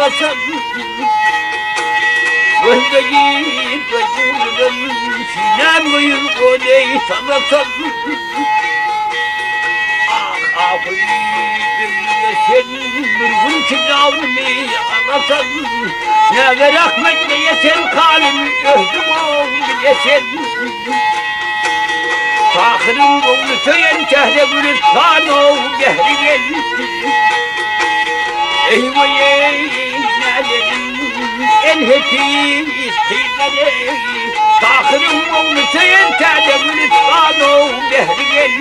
ağlasam gözleyin gözümden sinem uyur o neyi sanasam ah afiyim sen durgun kızavını ağlasam ne ver Ahmet ne yesen kalemi öldüm oğlum yesen Fakırın oğlu söylen çehre gülür sano gehri gel Eyvah eylerim en hepimiz kıyları Fakırın oğlu söylen çehre gülür sano gehri gel